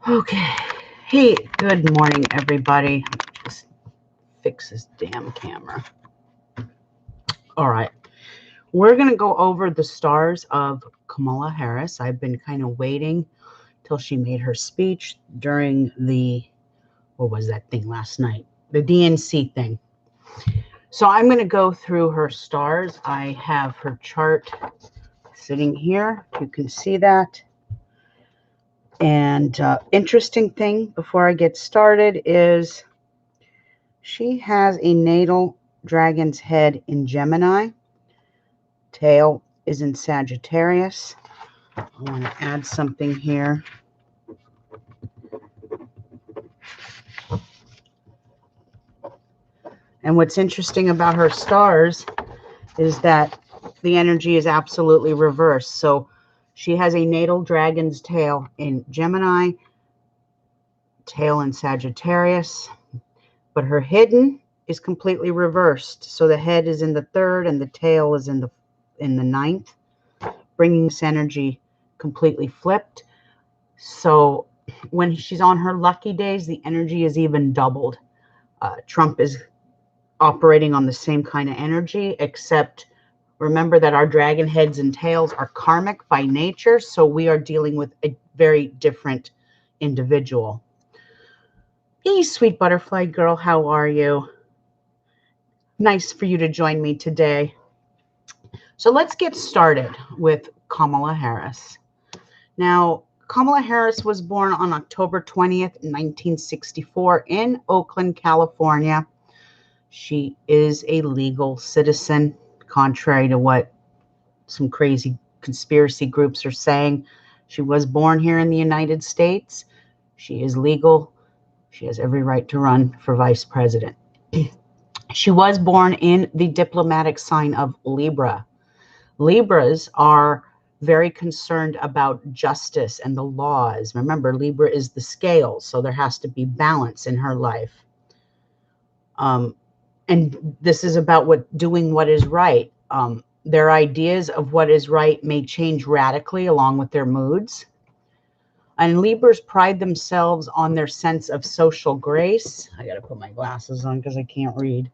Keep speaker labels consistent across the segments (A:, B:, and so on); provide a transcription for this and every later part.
A: Okay. Hey, good morning, everybody. Just fix this damn camera. All right. We're going to go over the stars of Kamala Harris. I've been kind of waiting till she made her speech during what was that thing last night? The DNC thing. So I'm going to go through her stars. I have her chart sitting here. You can see that. And interesting thing before I get started is she has a natal dragon's head in Gemini. Tail is in Sagittarius. I want to add something here. And what's interesting about her stars is that the energy is absolutely reversed. So she has a natal dragon's tail in Gemini, tail in Sagittarius, but her hidden is completely reversed. So the head is in the third and the tail is in the ninth, bringing this energy completely flipped. So when she's on her lucky days, the energy is even doubled. Trump is operating on the same kind of energy, except remember that our dragon heads and tails are karmic by nature, so we are dealing with a very different individual. Hey, sweet butterfly girl, how are you? Nice for you to join me today. So let's get started with Kamala Harris. Now, Kamala Harris was born on October 20th, 1964 in Oakland, California. She is a legal citizen, contrary to what some crazy conspiracy groups are saying. She was born here in the United States. She is legal. She has every right to run for vice president. She was born in the diplomatic sign of Libra. Libras are very concerned about justice and the laws. Remember, Libra is the scale, so there has to be balance in her life. And this is about doing what is right. Their ideas of what is right may change radically along with their moods. And Libras pride themselves on their sense of social grace. I got to put my glasses on because I can't read.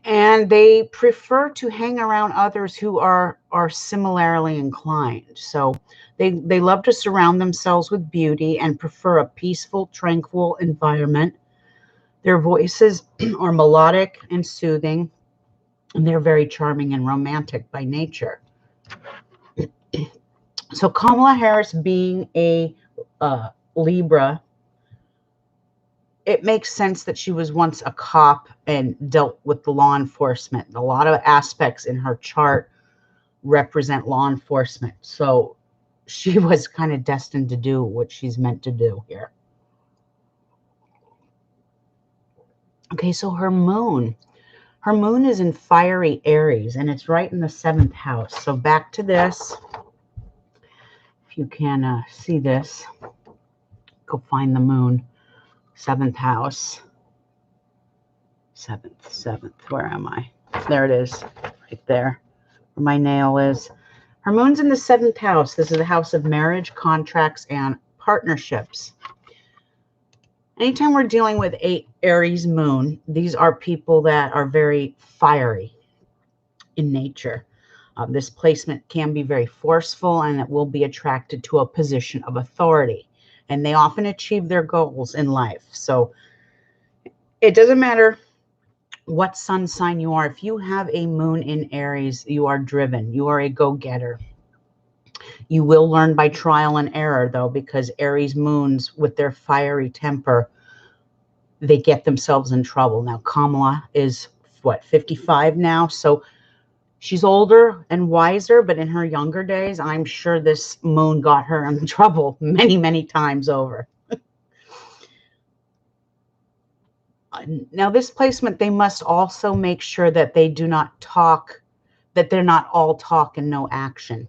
A: And they prefer to hang around others who are similarly inclined. So they love to surround themselves with beauty and prefer a peaceful, tranquil environment. Their voices are melodic and soothing, and they're very charming and romantic by nature. So Kamala Harris being a Libra, it makes sense that she was once a cop and dealt with the law enforcement. A lot of aspects in her chart represent law enforcement. So she was kind of destined to do what she's meant to do here. Okay, so her moon is in fiery Aries, and it's right in the 7th house. So back to this. If you can see this, go find the moon. 7th house. 7th. Where am I? There it is, right there, where my nail is. Her moon's in the 7th house. This is the house of marriage, contracts, and partnerships. Anytime we're dealing with a Aries moon, these are people that are very fiery in nature. This placement can be very forceful, and it will be attracted to a position of authority. And they often achieve their goals in life. So it doesn't matter what sun sign you are. If you have a moon in Aries, you are driven. You are a go-getter. You will learn by trial and error, though, because Aries moons, with their fiery temper, they get themselves in trouble. Now, Kamala is, 55 now? So she's older and wiser, but in her younger days, I'm sure this moon got her in trouble many, many times over. Now, this placement, they must also make sure that they do not talk, that they're not all talk and no action.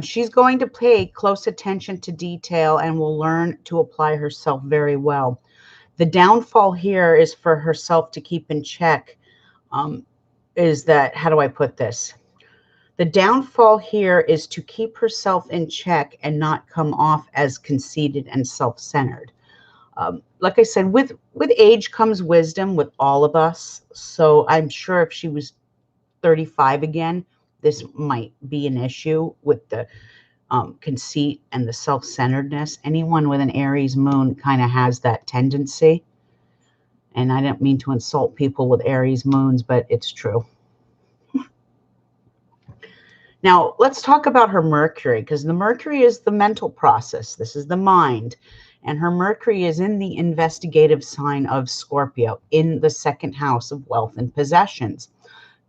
A: She's going to pay close attention to detail and will learn to apply herself very well. The downfall here is for herself to keep in check. Is that, how do I put this? The downfall here is to keep herself in check and not come off as conceited and self-centered. Like I said, with age comes wisdom with all of us. So I'm sure if she was 35 again, this might be an issue with the conceit and the self-centeredness. Anyone with an Aries moon kind of has that tendency. And I don't mean to insult people with Aries moons, but it's true. Now, let's talk about her Mercury, because the Mercury is the mental process. This is the mind. And her Mercury is in the investigative sign of Scorpio, in the second house of wealth and possessions.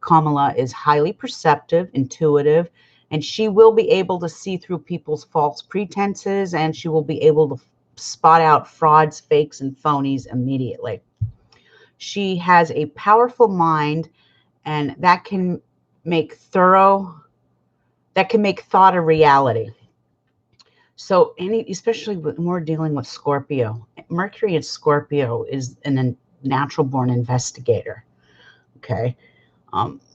A: Kamala is highly perceptive, intuitive, and she will be able to see through people's false pretenses, and she will be able to spot out frauds, fakes, and phonies immediately. She has a powerful mind, and that can make thought a reality. So especially when we're dealing with Scorpio, Mercury in Scorpio is a natural born investigator. Okay.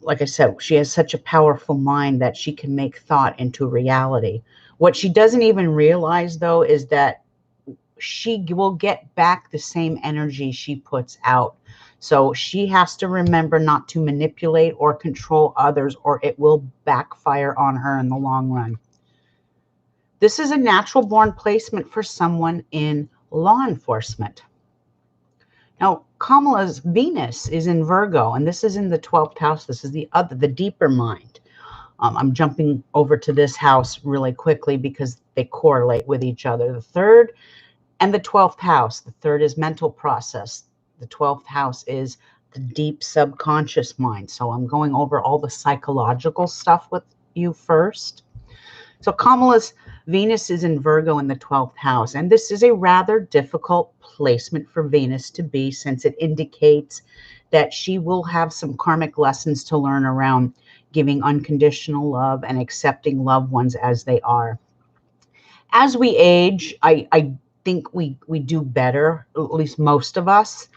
A: Like I said, she has such a powerful mind that she can make thought into reality. What she doesn't even realize, though, is that she will get back the same energy she puts out. So she has to remember not to manipulate or control others, or it will backfire on her in the long run. This is a natural born placement for someone in law enforcement. Now, Kamala's Venus is in Virgo, and this is in the 12th house. This is the deeper mind. I'm jumping over to this house really quickly because they correlate with each other. The third and the 12th house. The third is mental process. The 12th house is the deep subconscious mind. So I'm going over all the psychological stuff with you first. So Kamala's Venus is in Virgo in the 12th house, and this is a rather difficult placement for Venus to be, since it indicates that she will have some karmic lessons to learn around giving unconditional love and accepting loved ones as they are. As we age, I think we do better, at least most of us.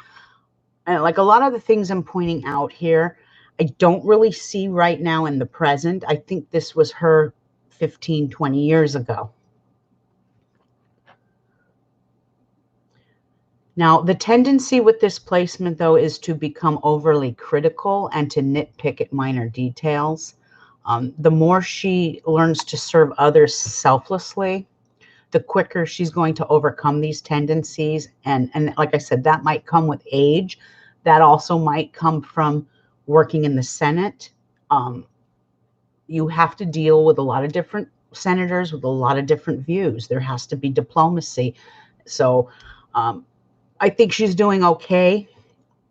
A: And like a lot of the things I'm pointing out here, I don't really see right now in the present. I think this was her 15, 20 years ago. Now, the tendency with this placement, though, is to become overly critical and to nitpick at minor details. The more she learns to serve others selflessly, the quicker she's going to overcome these tendencies. And like I said, that might come with age. That also might come from working in the Senate. You have to deal with a lot of different senators with a lot of different views. There has to be diplomacy. So I think she's doing okay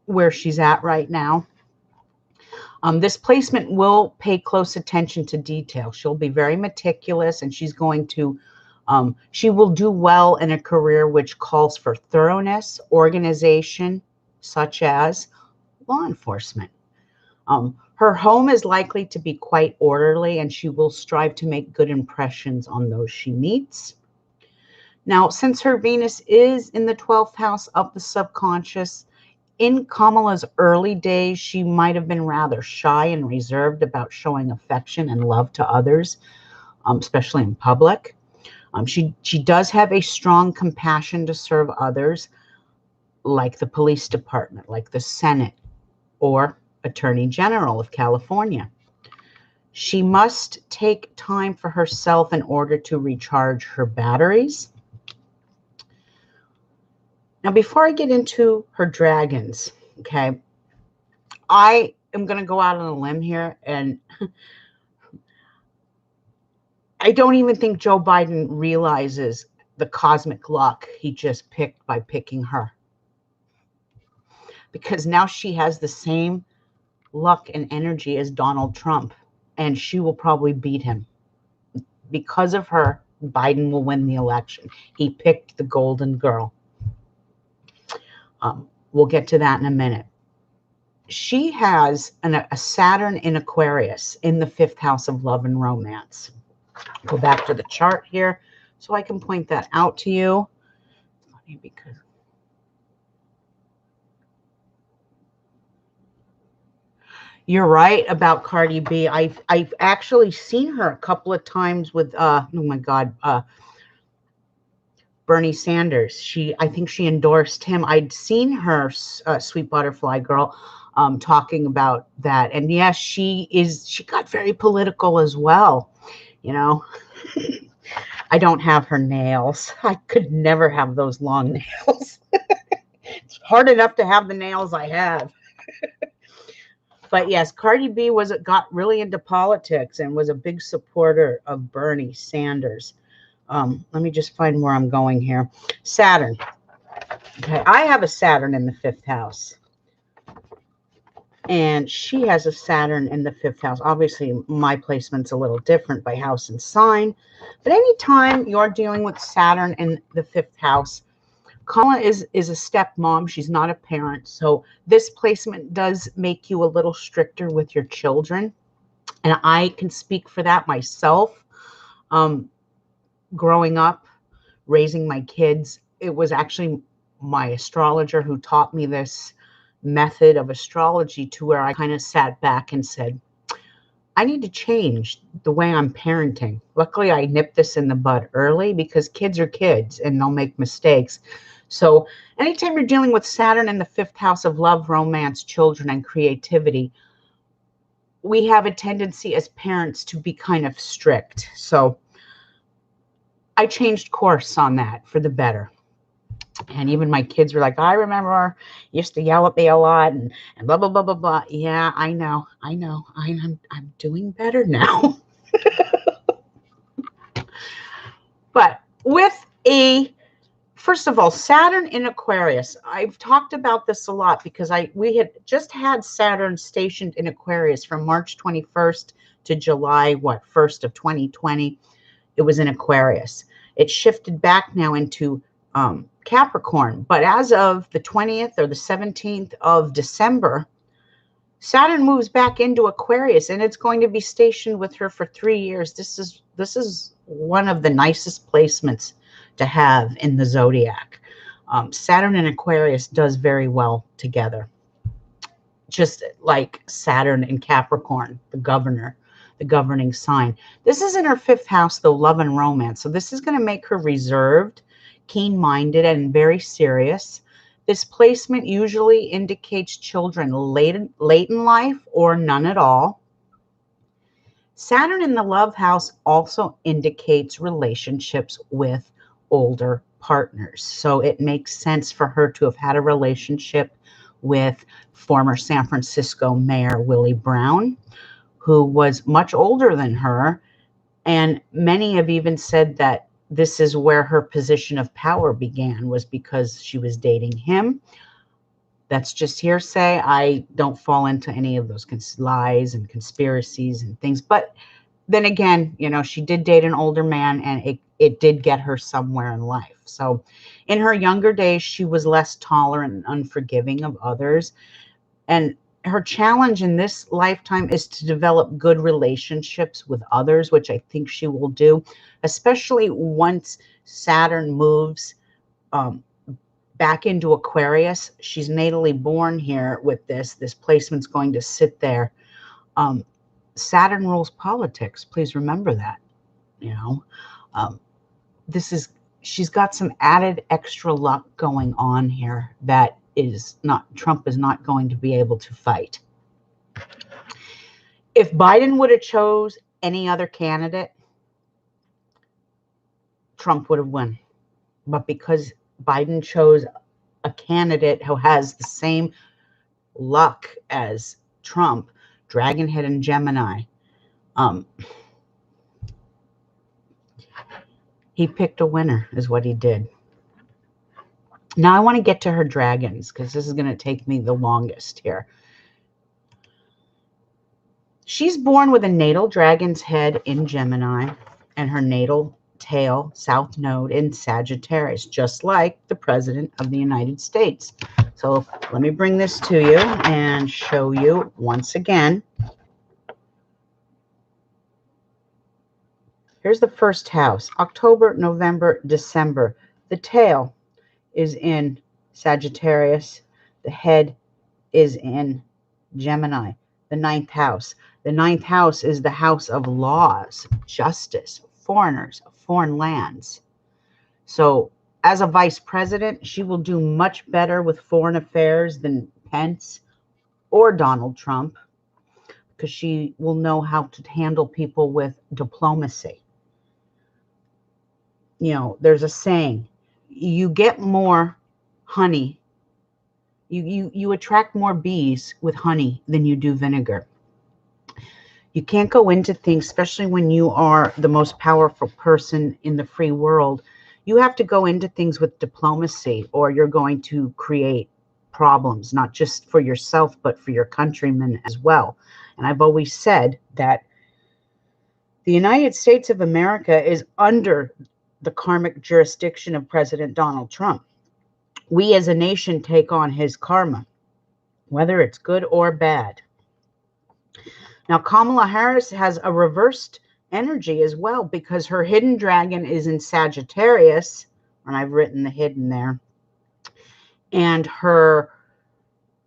A: where she's at right now. This placement will pay close attention to detail. She'll be very meticulous, and she's going to, she will do well in a career which calls for thoroughness, organization, such as law enforcement. Her home is likely to be quite orderly, and she will strive to make good impressions on those she meets. Now, since her Venus is in the 12th house of the subconscious, in Kamala's early days, she might have been rather shy and reserved about showing affection and love to others, especially in public. She does have a strong compassion to serve others, like the police department, like the Senate, or Attorney General of California. She must take time for herself in order to recharge her batteries. Now, before I get into her dragons, okay, I am going to go out on a limb here, and I don't even think Joe Biden realizes the cosmic luck he just picked by picking her. Because now she has the same luck and energy as Donald Trump, and she will probably beat him. Because of her, Biden will win the election. He picked the golden girl. We'll get to that in a minute. She has a Saturn in Aquarius in the 5th house of love and romance. Go back to the chart here so I can point that out to you. Funny because You're right about Cardi B. I've actually seen her a couple of times with oh my God, Bernie Sanders. I think she endorsed him. I'd seen her, Sweet Butterfly Girl, talking about that. And yes, she got very political as well. You know, I don't have her nails. I could never have those long nails. It's hard enough to have the nails I have. But yes, Cardi B got really into politics and was a big supporter of Bernie Sanders. Let me just find where I'm going here. Saturn. Okay, I have a Saturn in the 5th house. And she has a Saturn in the 5th house. Obviously, my placement's a little different by house and sign. But anytime you're dealing with Saturn in the 5th house, Kamala is a stepmom. She's not a parent. So this placement does make you a little stricter with your children. And I can speak for that myself. Growing up, raising my kids, it was actually my astrologer who taught me this method of astrology, to where I kind of sat back and said, I need to change the way I'm parenting. Luckily, I nipped this in the bud early, because kids are kids and they'll make mistakes. So anytime you're dealing with Saturn in the 5th house of love, romance, children, and creativity, we have a tendency as parents to be kind of strict. So I changed course on that for the better. And even my kids were like, I remember you used to yell at me a lot and blah, blah, blah, blah, blah. Yeah, I know. I'm doing better now. But first of all, Saturn in Aquarius. I've talked about this a lot because we had just had Saturn stationed in Aquarius from March 21st to July 1st of 2020. It was in Aquarius. It shifted back now into Capricorn. But as of the 20th or the 17th of December, Saturn moves back into Aquarius, and it's going to be stationed with her for 3 years. This is one of the nicest placements to have in the zodiac. Saturn and Aquarius does very well together. Just like Saturn and Capricorn, the governing sign. This is in her 5th house, though, love and romance. So this is going to make her reserved, keen-minded, and very serious. This placement usually indicates children late in life or none at all. Saturn in the love house also indicates relationships with older partners. So it makes sense for her to have had a relationship with former San Francisco Mayor Willie Brown, who was much older than her. And many have even said that this is where her position of power began, was because she was dating him. That's just hearsay. I don't fall into any of those lies and conspiracies and things. But then again, she did date an older man, and it did get her somewhere in life. So in her younger days, she was less tolerant and unforgiving of others. And her challenge in this lifetime is to develop good relationships with others, which I think she will do, especially once Saturn moves back into Aquarius. She's natally born here with this. This placement's going to sit there. Saturn rules politics. Please remember that. She's got some added extra luck going on here that Trump is not going to be able to fight. If Biden would have chose any other candidate, Trump would have won. But because Biden chose a candidate who has the same luck as Trump, Dragonhead and Gemini, he picked a winner, is what he did. Now I want to get to her dragons, because this is going to take me the longest here. She's born with a natal dragon's head in Gemini and her natal tail, south node, in Sagittarius, just like the President of the United States. So let me bring this to you and show you once again. Here's the 1st house, October, November, December. The tail is in Sagittarius. The head is in Gemini. the ninth house. The ninth house is the house of laws, justice, foreigners, foreign lands. So as a vice president, she will do much better with foreign affairs than Pence or Donald Trump, because she will know how to handle people with diplomacy. You know, there's a saying, you get more honey, you attract more bees with honey than you do vinegar. You can't go into things, especially when you are the most powerful person in the free world. You have to go into things with diplomacy, or you're going to create problems, not just for yourself, but for your countrymen as well. And I've always said that the United States of America is under the karmic jurisdiction of President Donald Trump. We as a nation take on his karma, whether it's good or bad. Now, Kamala Harris has a reversed energy as well, because her hidden dragon is in Sagittarius, and I've written the hidden there, and her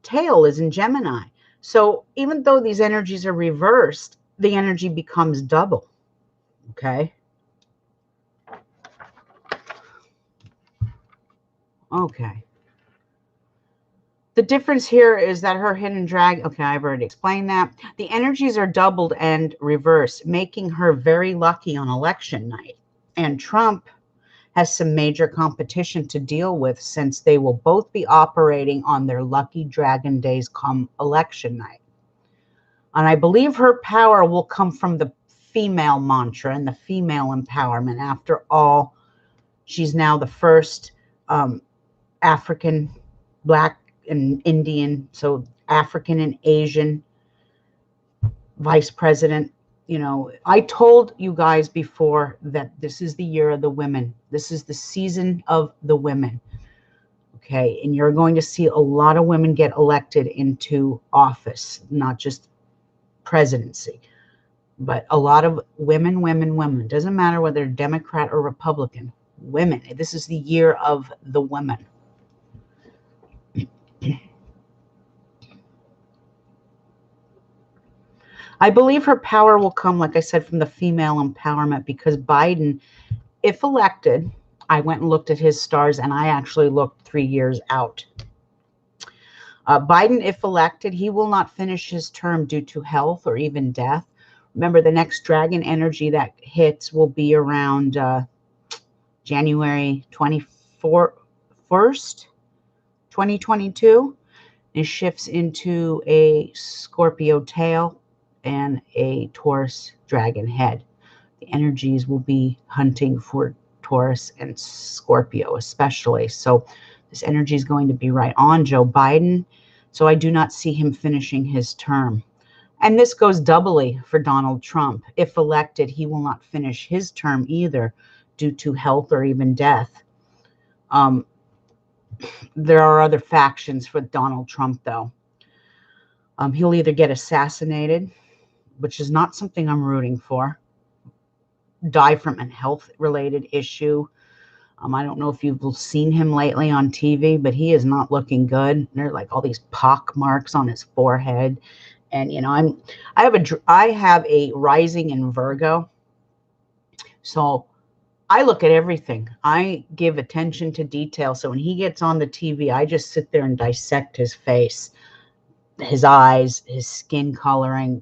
A: tail is in Gemini. So even though these energies are reversed, the energy becomes double. Okay. Okay. The difference here is that her hidden dragon, okay, I've already explained that. The energies are doubled and reversed, making her very lucky on election night. And Trump has some major competition to deal with, since they will both be operating on their lucky dragon days come election night. And I believe her power will come from the female mantra and the female empowerment. After all, she's now the first African, Black, and Indian, so African and Asian vice president. You know, I told you guys before that this is the year of the women. This is the season of the women. Okay, and you're going to see a lot of women get elected into office, not just presidency, but a lot of women, women, women. Doesn't matter whether Democrat or Republican, women. This is the year of the women. I believe her power will come, like I said, from the female empowerment, because Biden, if elected, I went and looked at his stars, and I actually looked 3 years out. Biden, if elected, he will not finish his term due to health or even death. Remember, the next dragon energy that hits will be around January 1st, 2022. It shifts into a Scorpio tail and a Taurus dragon head. The energies will be hunting for Taurus and Scorpio especially. So this energy is going to be right on Joe Biden. So I do not see him finishing his term. And this goes doubly for Donald Trump. If elected, he will not finish his term either due to health or even death. There are other factions for Donald Trump, though. He'll either get assassinated, which is not something I'm rooting for, die from a health-related issue. I don't know if you've seen him lately on TV, but he is not looking good. There are like all these pock marks on his forehead. And, you know, I have a rising in Virgo. So I look at everything. I give attention to detail. So when he gets on the TV, I just sit there and dissect his face, his eyes, his skin coloring,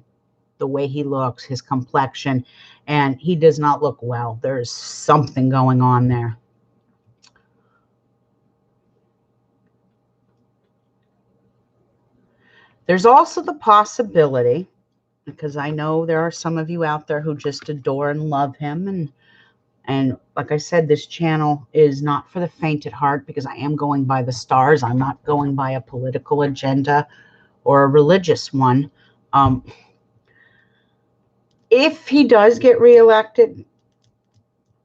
A: the way he looks, his complexion, and he does not look well. There's something going on there. There's also the possibility, because I know there are some of you out there who just adore and love him, and like I said, this channel is not for the faint at heart, because I am going by the stars. I'm not going by a political agenda or a religious one. If he does get reelected,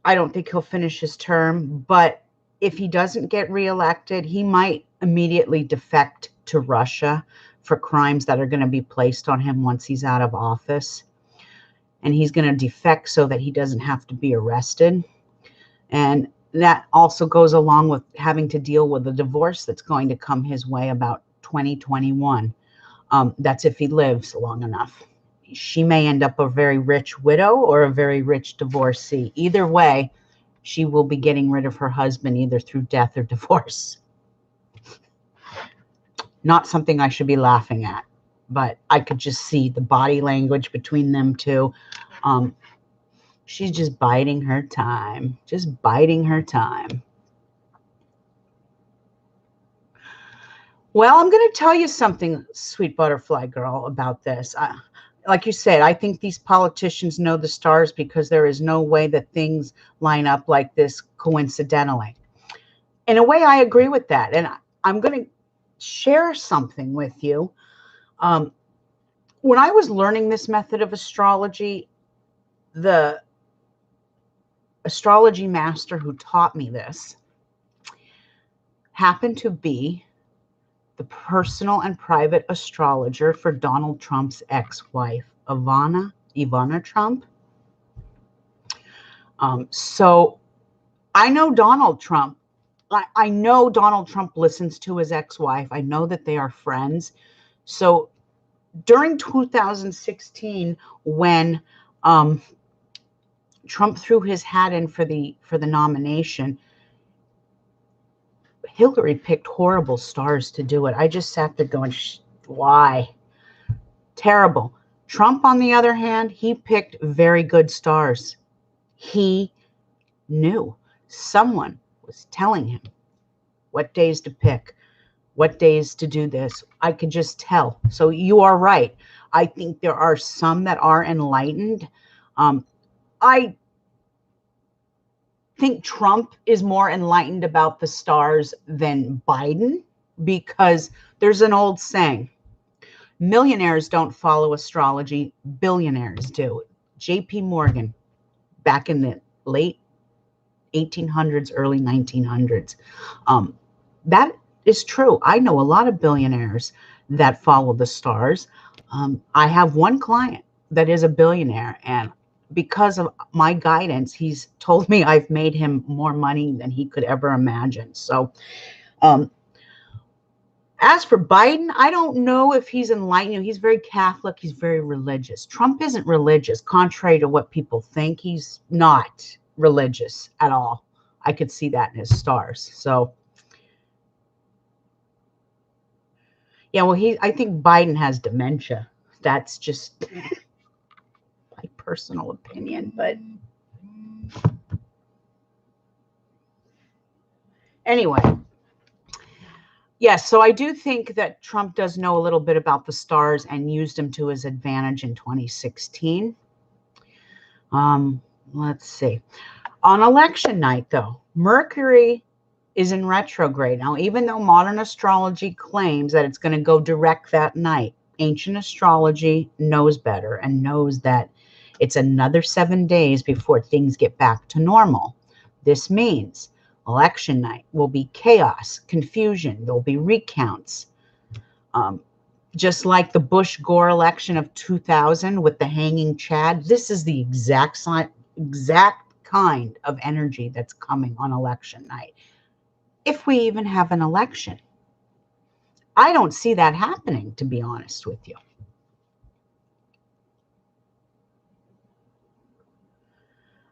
A: I don't think he'll finish his term, but if he doesn't get reelected, he might immediately defect to Russia for crimes that are going to be placed on him once he's out of office. And he's going to defect so that he doesn't have to be arrested. And that also goes along with having to deal with the divorce that's going to come his way about 2021. That's if he lives long enough. She may end up a very rich widow or a very rich divorcee. Either way, she will be getting rid of her husband either through death or divorce. Not something I should be laughing at, but I could just see the body language between them two. She's just biding her time, just biding her time. Well, I'm going to tell you something, sweet butterfly girl, about this. Like you said, I think these politicians know the stars because there is no way that things line up like this coincidentally. In a way, I agree with that. And I'm going to share something with you. When I was learning this method of astrology, the astrology master who taught me this happened to be the personal and private astrologer for Donald Trump's ex-wife, Ivana Trump. So I know Donald Trump. I know Donald Trump listens to his ex-wife. I know that they are friends. So during 2016, when Trump threw his hat in for the nomination, Hillary picked horrible stars to do it. I just sat there going, why? Terrible. Trump, on the other hand, he picked very good stars. He knew. Someone was telling him what days to pick, what days to do this. I could just tell. So you are right. I think there are some that are enlightened. I think Trump is more enlightened about the stars than Biden, because there's an old saying, millionaires don't follow astrology, billionaires do. J.P. Morgan, back in the late 1800s, early 1900s. That is true. I know a lot of billionaires that follow the stars. I have one client that is a billionaire, and because of my guidance, he's told me I've made him more money than he could ever imagine. So, as for Biden, I don't know if he's enlightened. He's very Catholic. He's very religious. Trump isn't religious, contrary to what people think. He's not religious at all. I could see that in his stars. So, yeah, well, I think Biden has dementia. That's just my personal opinion, but anyway. Yes, so I do think that Trump does know a little bit about the stars and used them to his advantage in 2016. Let's see. On election night, though, Mercury is in retrograde. Now, even though modern astrology claims that it's going to go direct that night, ancient astrology knows better and knows that it's another 7 days before things get back to normal. This means election night will be chaos, confusion. There'll be recounts. Just like the Bush-Gore election of 2000 with the hanging Chad, this is the exact kind of energy that's coming on election night. If we even have an election. I don't see that happening, to be honest with you.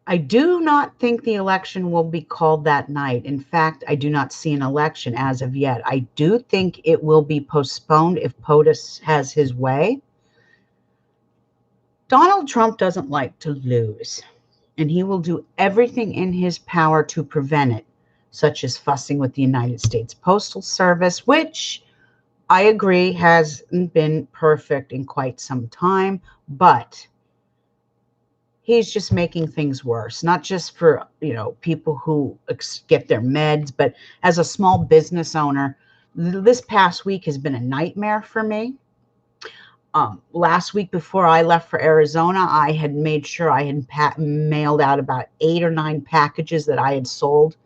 A: I do not think the election will be called that night. In fact, I do not see an election as of yet. I do think it will be postponed if POTUS has his way. Donald Trump doesn't like to lose, and he will do everything in his power to prevent it, such as fussing with the United States Postal Service, which I agree hasn't been perfect in quite some time, but he's just making things worse, not just for, people who get their meds, but as a small business owner, this past week has been a nightmare for me. Last week before I left for Arizona, I had made sure I had mailed out about 8 or 9 packages that I had sold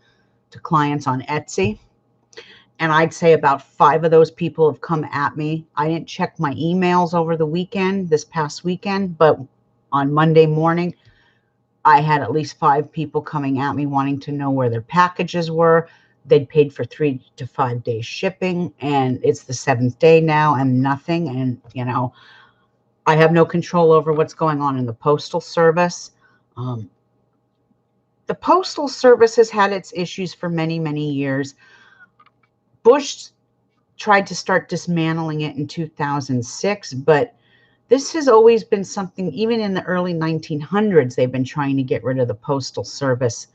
A: to clients on Etsy. And I'd say about 5 of those people have come at me. I didn't check my emails over the weekend, this past weekend, but on Monday morning, I had at least 5 people coming at me wanting to know where their packages were. they'd paid for 3 to 5 days shipping, and it's the 7th day now and nothing. And, you know, I have no control over what's going on in the Postal Service. The Postal Service has had its issues for many, many years. Bush tried to start dismantling it in 2006, but this has always been something, even in the early 1900s, they've been trying to get rid of the Postal Service.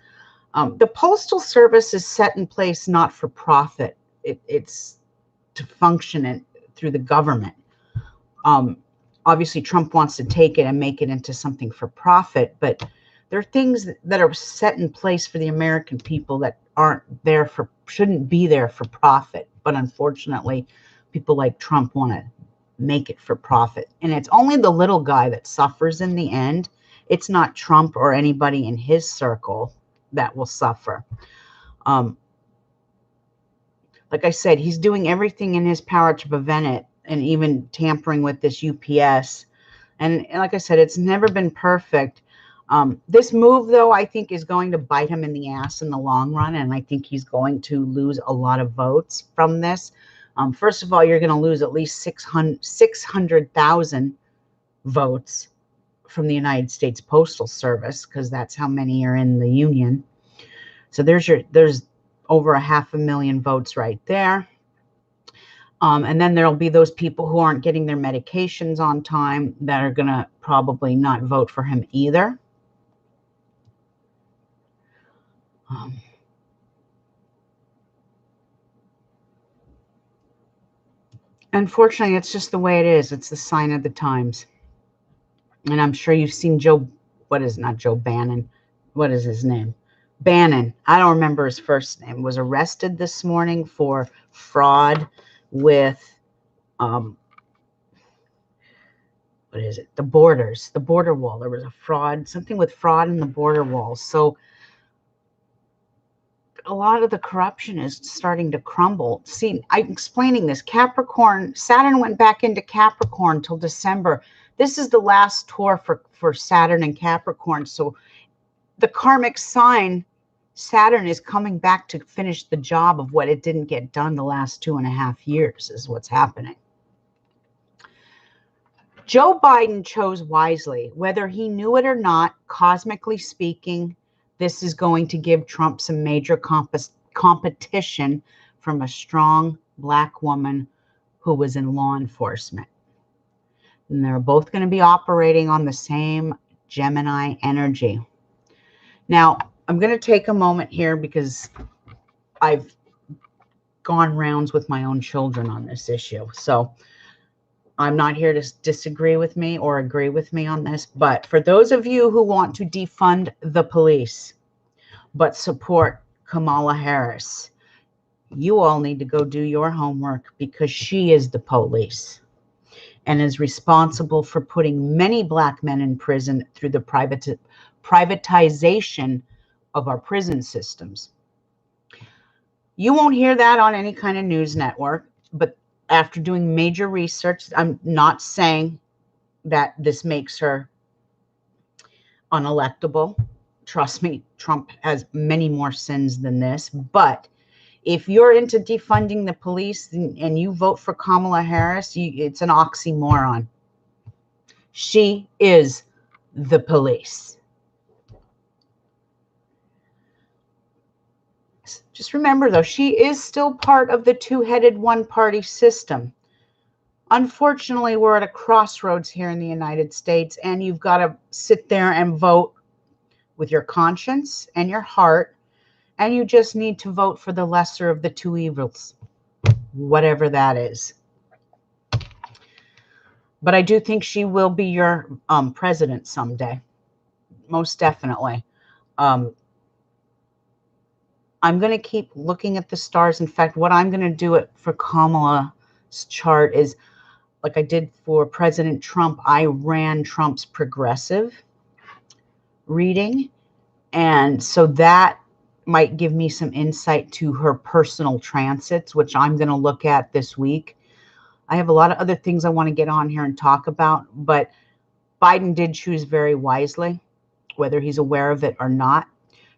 A: The Postal Service is set in place not for profit. It's to function through the government. Obviously, Trump wants to take it and make it into something for profit, but there are things that are set in place for the American people that shouldn't be there for profit. But unfortunately, people like Trump want to make it for profit. And it's only the little guy that suffers in the end. It's not Trump or anybody in his circle that will suffer. Like I said, he's doing everything in his power to prevent it, and even tampering with this UPS. And like I said, it's never been perfect. This move, though, I think is going to bite him in the ass in the long run, and I think he's going to lose a lot of votes from this. First of all, you're going to lose at least 600,000 votes from the United States Postal Service, because that's how many are in the union. So there's over 500,000 votes right there. And then there'll be those people who aren't getting their medications on time that are going to probably not vote for him either. Unfortunately, it's just the way it is. It's the sign of the times. And I'm sure you've seen not Joe Bannon. What is his name? Bannon. I don't remember his first name. Was arrested this morning for fraud with, what is it? The borders, the border wall. There was a fraud, something with fraud in the border walls. So a lot of the corruption is starting to crumble. See, I'm explaining this. Capricorn, Saturn went back into Capricorn till December. This is the last tour for Saturn and Capricorn. So the karmic sign, Saturn, is coming back to finish the job of what it didn't get done the last 2.5 years, is what's happening. Joe Biden chose wisely. Whether he knew it or not, cosmically speaking, this is going to give Trump some major competition from a strong Black woman who was in law enforcement. And they're both going to be operating on the same Gemini energy. Now, I'm going to take a moment here because I've gone rounds with my own children on this issue. So I'm not here to disagree with me or agree with me on this, but for those of you who want to defund the police but support Kamala Harris, you all need to go do your homework, because she is the police and is responsible for putting many Black men in prison through the privatization of our prison systems. You won't hear that on any kind of news network, but after doing major research, I'm not saying that this makes her unelectable. Trust me, Trump has many more sins than this. But if you're into defunding the police and you vote for Kamala Harris, it's an oxymoron. She is the police. Just remember, though, she is still part of the two-headed one-party system. Unfortunately, we're at a crossroads here in the United States, and you've got to sit there and vote with your conscience and your heart, and you just need to vote for the lesser of the two evils, whatever that is. But I do think she will be your president someday, most definitely. I'm going to keep looking at the stars. In fact, what I'm going to do for Kamala's chart is, like I did for President Trump, I ran Trump's progressive reading. And so that might give me some insight to her personal transits, which I'm going to look at this week. I have a lot of other things I want to get on here and talk about, but Biden did choose very wisely, whether he's aware of it or not.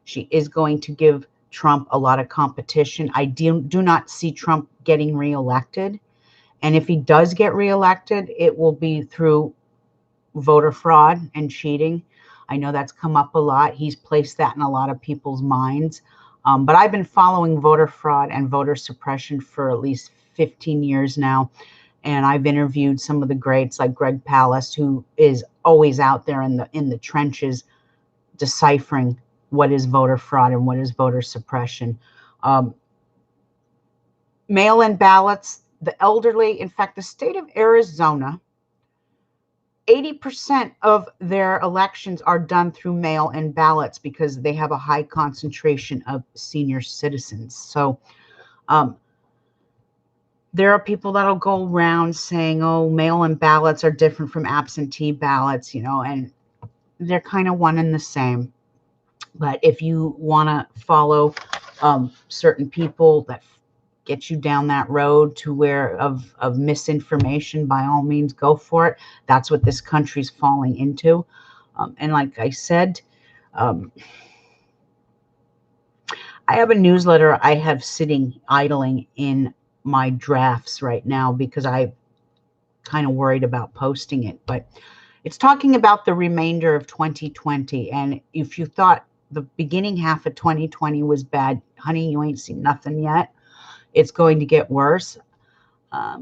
A: She is going to give Trump a lot of competition. I do not see Trump getting reelected. And if he does get reelected, it will be through voter fraud and cheating. I know that's come up a lot. He's placed that in a lot of people's minds. But I've been following voter fraud and voter suppression for at least 15 years now. And I've interviewed some of the greats like Greg Palast, who is always out there in the trenches deciphering what is voter fraud and what is voter suppression. Mail-in ballots, the elderly, in fact, the state of Arizona, 80% of their elections are done through mail-in ballots because they have a high concentration of senior citizens. So there are people that'll go around saying, oh, mail-in ballots are different from absentee ballots, and they're kind of one and the same. But if you want to follow certain people that get you down that road to where of misinformation, by all means, go for it. That's what this country's falling into. And like I said, I have a newsletter I have sitting idling in my drafts right now because I'm kind of worried about posting it. But it's talking about the remainder of 2020. And if you thought the beginning half of 2020 was bad, honey, you ain't seen nothing yet. It's going to get worse. I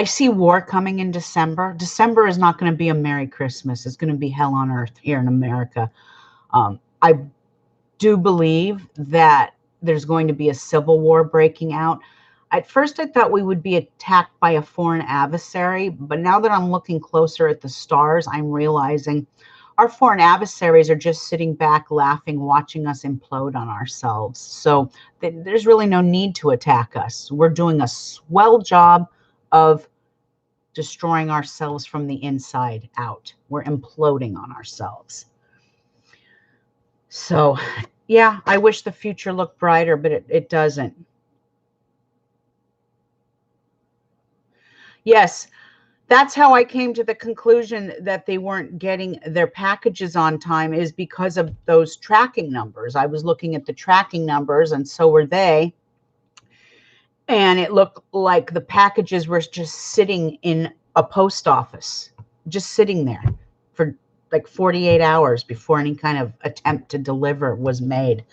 A: see war coming in December. December is not going to be a Merry Christmas. It's going to be hell on earth here in America. I do believe that there's going to be a civil war breaking out. At first, I thought we would be attacked by a foreign adversary, but now that I'm looking closer at the stars, I'm realizing our foreign adversaries are just sitting back, laughing, watching us implode on ourselves. So there's really no need to attack us. We're doing a swell job of destroying ourselves from the inside out. We're imploding on ourselves. So, yeah, I wish the future looked brighter, but it doesn't. Yes, that's how I came to the conclusion that they weren't getting their packages on time, is because of those tracking numbers. I was looking at the tracking numbers, and so were they. And it looked like the packages were just sitting in a post office, just sitting there for like 48 hours before any kind of attempt to deliver was made.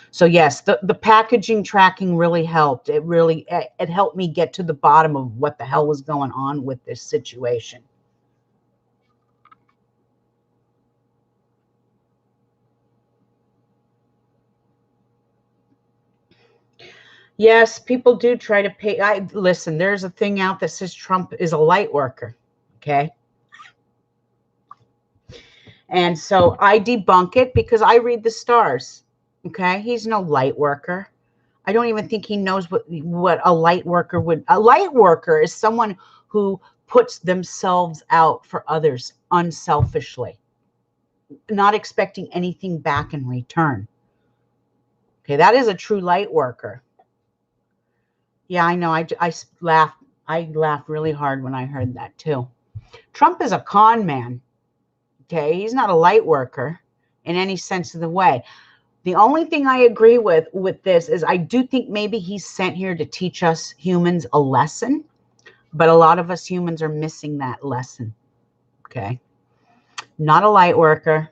A: So yes, the packaging tracking really helped. It helped me get to the bottom of what the hell was going on with this situation. Yes, people do try to pay. Listen, there's a thing out that says Trump is a light worker. Okay. And so I debunk it because I read the stars. Okay. He's no light worker. I don't even think he knows what a light worker would. A light worker is someone who puts themselves out for others unselfishly, not expecting anything back in return. Okay. That is a true light worker. Yeah, I know. I laughed. I laughed really hard when I heard that too. Trump is a con man. Okay. He's not a light worker in any sense of the way. The only thing I agree with this is I do think maybe he's sent here to teach us humans a lesson, but a lot of us humans are missing that lesson. Okay. Not a light worker.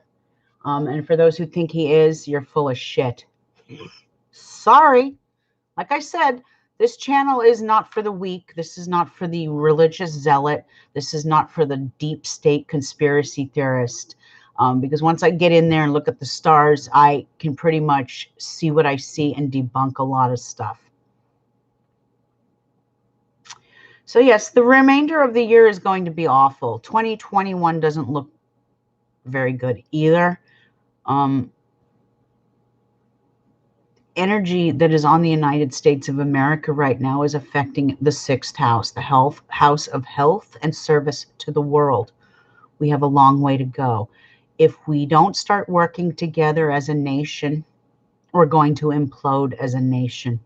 A: And for those who think he is, you're full of shit. Sorry. Like I said, this channel is not for the weak. This is not for the religious zealot. This is not for the deep state conspiracy theorist. Because once I get in there and look at the stars, I can pretty much see what I see and debunk a lot of stuff. So yes, the remainder of the year is going to be awful. 2021 doesn't look very good either. Energy that is on the United States of America right now is affecting the 6th house, the house of health and service to the world. We have a long way to go. If we don't start working together as a nation, we're going to implode as a nation,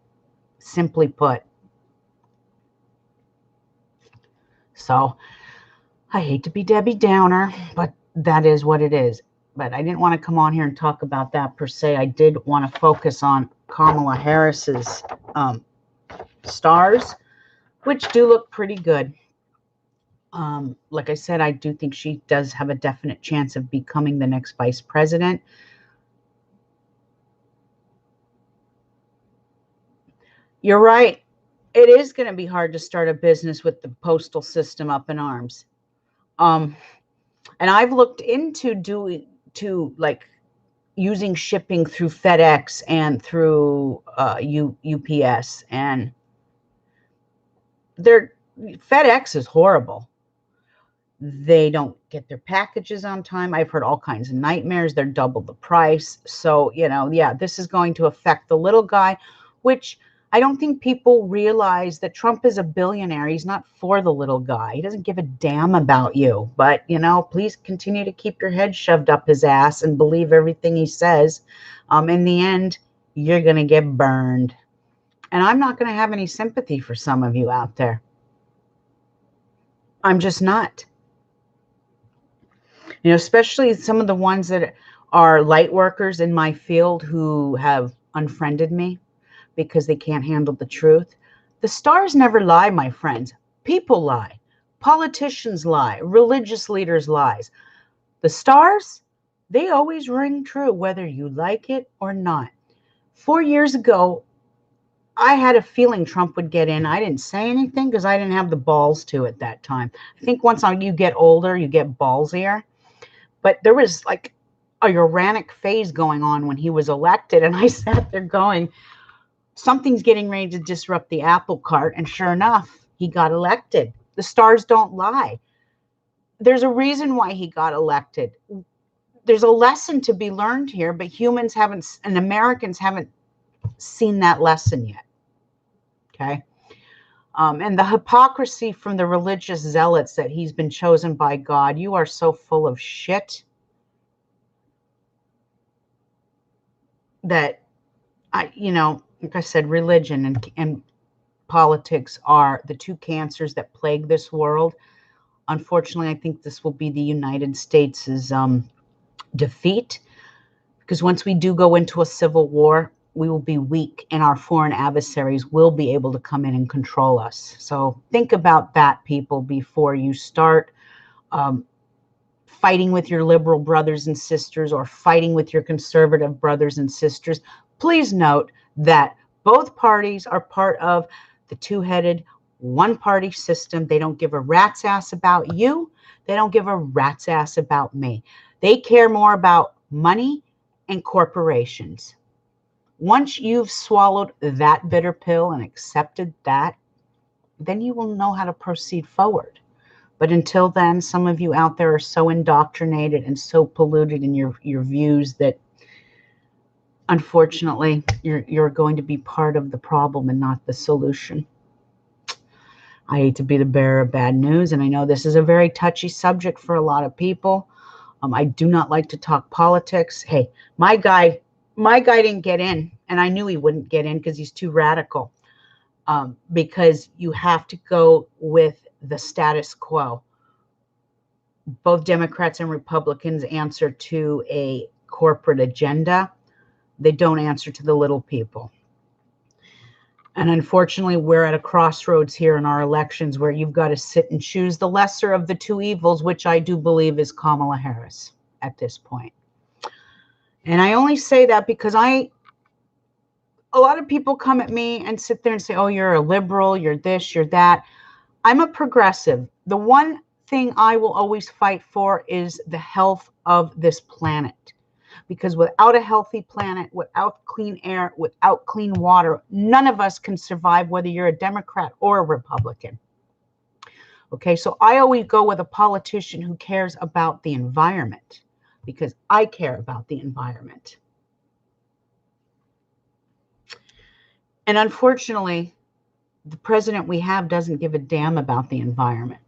A: simply put. So I hate to be Debbie Downer, but that is what it is. But I didn't want to come on here and talk about that per se. I did want to focus on Kamala Harris's stars, which do look pretty good. Like I said, I do think she does have a definite chance of becoming the next vice president. You're right. It is going to be hard to start a business with the postal system up in arms. And I've looked into like using shipping through FedEx and through UPS, and FedEx is horrible. They don't get their packages on time. I've heard all kinds of nightmares. They're double the price. So, yeah, this is going to affect the little guy, which I don't think people realize that Trump is a billionaire. He's not for the little guy. He doesn't give a damn about you. But, please continue to keep your head shoved up his ass and believe everything he says. In the end, you're going to get burned. And I'm not going to have any sympathy for some of you out there. I'm just not. Especially some of the ones that are light workers in my field who have unfriended me because they can't handle the truth. The stars never lie, my friends. People lie. Politicians lie. Religious leaders lie. The stars, they always ring true, whether you like it or not. 4 years ago, I had a feeling Trump would get in. I didn't say anything because I didn't have the balls to at that time. I think once you get older, you get ballsier. But there was like a Uranic phase going on when he was elected. And I sat there going, something's getting ready to disrupt the apple cart. And sure enough, he got elected. The stars don't lie. There's a reason why he got elected. There's a lesson to be learned here, but humans haven't, and Americans haven't seen that lesson yet. Okay. And the hypocrisy from the religious zealots that he's been chosen by God. You are so full of shit that like I said, religion and politics are the two cancers that plague this world. Unfortunately, I think this will be the United States' defeat, because once we do go into a civil war, we will be weak and our foreign adversaries will be able to come in and control us. So think about that, people, before you start fighting with your liberal brothers and sisters or fighting with your conservative brothers and sisters. Please note that both parties are part of the two-headed one-party system. They don't give a rat's ass about you. They don't give a rat's ass about me. They care more about money and corporations. Once you've swallowed that bitter pill and accepted that, then you will know how to proceed forward. But until then, some of you out there are so indoctrinated and so polluted in your views that unfortunately you're going to be part of the problem and not the solution. I hate to be the bearer of bad news, and I know this is a very touchy subject for a lot of people. I do not like to talk politics. Hey, my guy didn't get in, and I knew he wouldn't get in because he's too radical. Because you have to go with the status quo. Both Democrats and Republicans answer to a corporate agenda. They don't answer to the little people. And unfortunately, we're at a crossroads here in our elections where you've got to sit and choose the lesser of the two evils, which I do believe is Kamala Harris at this point. And I only say that because a lot of people come at me and sit there and say, oh, you're a liberal, you're this, you're that. I'm a progressive. The one thing I will always fight for is the health of this planet. Because without a healthy planet, without clean air, without clean water, none of us can survive, whether you're a Democrat or a Republican. Okay, so I always go with a politician who cares about the environment, because I care about the environment. And unfortunately, the president we have doesn't give a damn about the environment.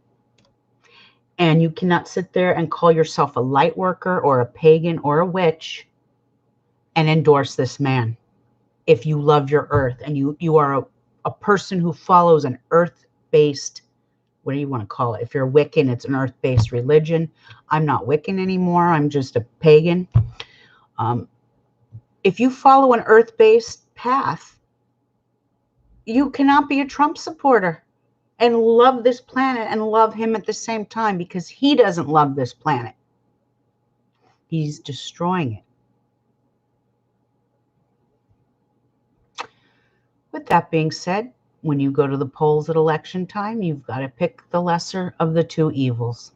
A: And you cannot sit there and call yourself a light worker or a pagan or a witch and endorse this man if you love your earth and you are a person who follows an earth-based what do you want to call it? If you're Wiccan, it's an earth-based religion. I'm not Wiccan anymore. I'm just a pagan. If you follow an earth-based path, you cannot be a Trump supporter and love this planet and love him at the same time, because he doesn't love this planet. He's destroying it. With that being said, when you go to the polls at election time, you've got to pick the lesser of the two evils.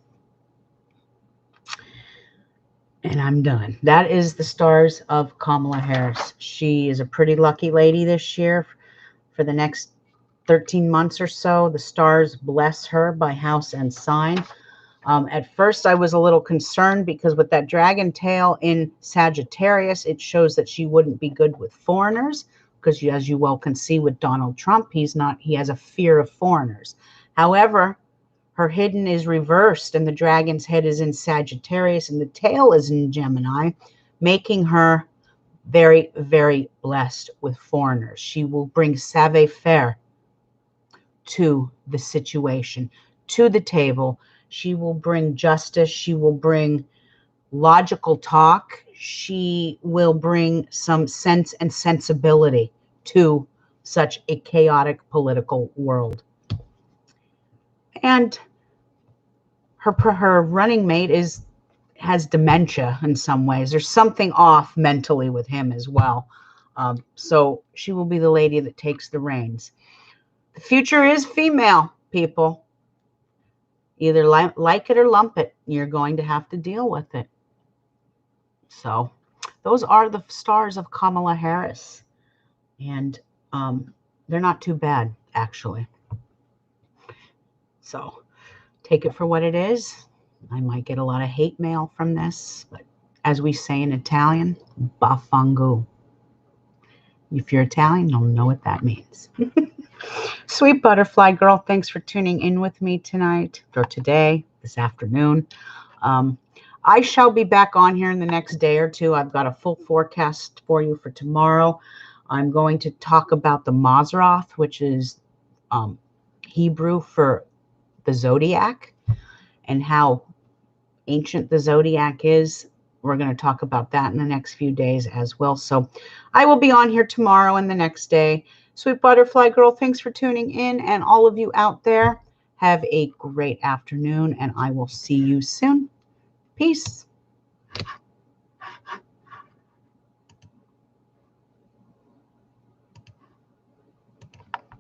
A: And I'm done. That is the stars of Kamala Harris. She is a pretty lucky lady this year. For the next 13 months or so, the stars bless her by house and sign. At first, I was a little concerned because with that dragon tail in Sagittarius, it shows that she wouldn't be good with foreigners, because as you well can see with Donald Trump, he has a fear of foreigners. However, her hidden is reversed and the dragon's head is in Sagittarius and the tail is in Gemini, making her very, very blessed with foreigners. She will bring savoir-faire to the situation, to the table. She will bring justice. She will bring logical talk. She will bring some sense and sensibility to such a chaotic political world. And her running mate has dementia in some ways. There's something off mentally with him as well. So she will be the lady that takes the reins. The future is female, people. Either like it or lump it. You're going to have to deal with it. So those are the stars of Kamala Harris. And they're not too bad, actually. So take it for what it is. I might get a lot of hate mail from this, but as we say in Italian, baffangu. If you're Italian, you'll know what that means. Sweet butterfly girl, thanks for tuning in with me tonight, or today, this afternoon. I shall be back on here in the next day or two. I've got a full forecast for you for tomorrow. I'm going to talk about the Mazzaroth, which is Hebrew for the zodiac, and how ancient the zodiac is. We're going to talk about that in the next few days as well. So I will be on here tomorrow and the next day. Sweet butterfly girl, thanks for tuning in. And all of you out there, have a great afternoon, and I will see you soon. Peace.